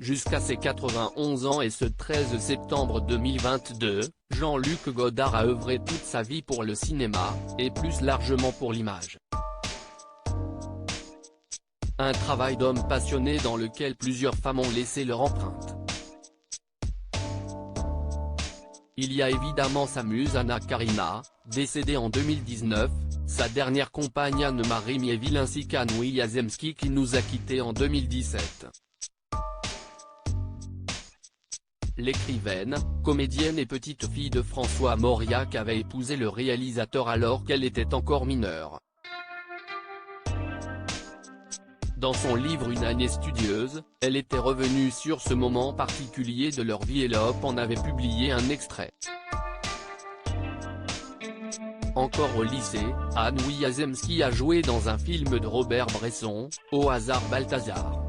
jusqu'à ses 91 ans et ce 13 septembre 2022, Jean-Luc Godard a œuvré toute sa vie pour le cinéma, et plus largement pour l'image. Un travail d'homme passionné dans lequel plusieurs femmes ont laissé leur empreinte. Il y a évidemment sa muse Anna Karina, décédée en 2019, sa dernière compagne Anne-Marie Miéville ainsi qu'Anoui Yazemski qui nous a quittés en 2017. L'écrivaine, comédienne et petite-fille de François Mauriac avait épousé le réalisateur alors qu'elle était encore mineure. Dans son livre Une année studieuse, elle était revenue sur ce moment particulier de leur vie et l'OP en avait publié un extrait. Encore au lycée, Anoui Yazemski a joué dans un film de Robert Bresson, Au hasard Balthazar.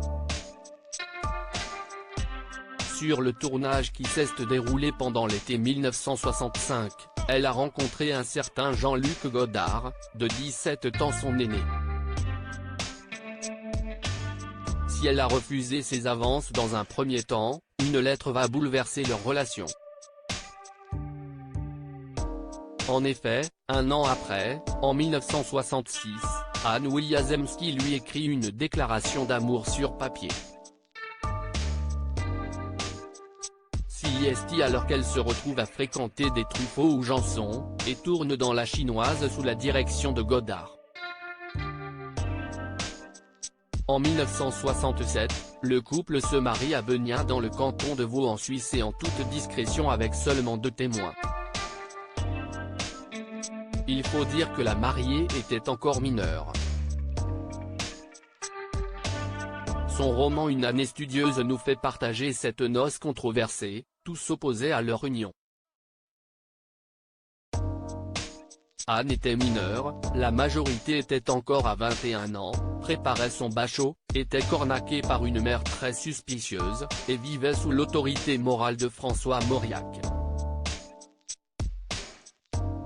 Sur le tournage qui s'est déroulé pendant l'été 1965, elle a rencontré un certain Jean-Luc Godard, de 17 ans son aîné. Si elle a refusé ses avances dans un premier temps, une lettre va bouleverser leur relation. En effet, un an après, en 1966, Anoui Yazemski lui écrit une déclaration d'amour sur papier. CIST alors qu'elle se retrouve à fréquenter des Truffaut ou Janson, et tourne dans La Chinoise sous la direction de Godard. En 1967, le couple se marie à Beugna dans le canton de Vaud en Suisse et en toute discrétion avec seulement 2 témoins. Il faut dire que la mariée était encore mineure. Son roman Une année studieuse nous fait partager cette noce controversée, tous opposés à leur union. Anne était mineure, la majorité était encore à 21 ans, préparait son bachot, était cornaquée par une mère très suspicieuse, et vivait sous l'autorité morale de François Mauriac.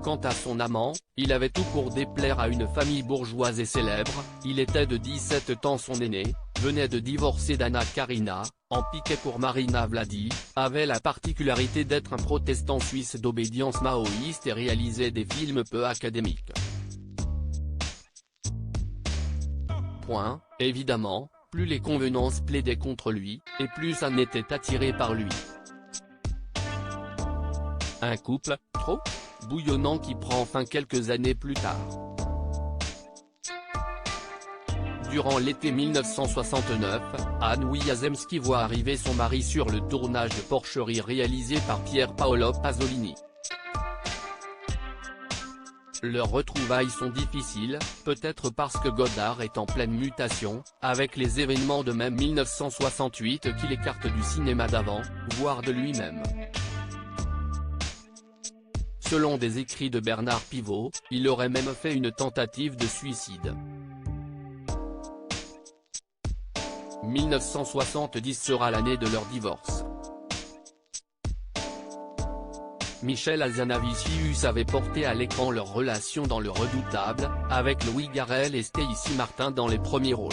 Quant à son amant, il avait tout pour déplaire à une famille bourgeoise et célèbre, il était de 17 ans son aîné, venait de divorcer d'Anna Karina, en piquait pour Marina Vladi, avait la particularité d'être un protestant suisse d'obédience maoïste et réalisait des films peu académiques. Évidemment, plus les convenances plaidaient contre lui, et plus Anne était attirée par lui. Un couple, trop bouillonnant qui prend fin quelques années plus tard. Durant l'été 1969, Anoui Yazemski voit arriver son mari sur le tournage de Porcherie réalisé par Pier Paolo Pasolini. Leurs retrouvailles sont difficiles, peut-être parce que Godard est en pleine mutation, avec les événements de mai 1968 qui l'écartent du cinéma d'avant, voire de lui-même. Selon des écrits de Bernard Pivot, il aurait même fait une tentative de suicide. 1970 sera l'année de leur divorce. Michel Hazanavicius avait porté à l'écran leur relation dans Le Redoutable, avec Louis Garrel et Stacy Martin dans les premiers rôles.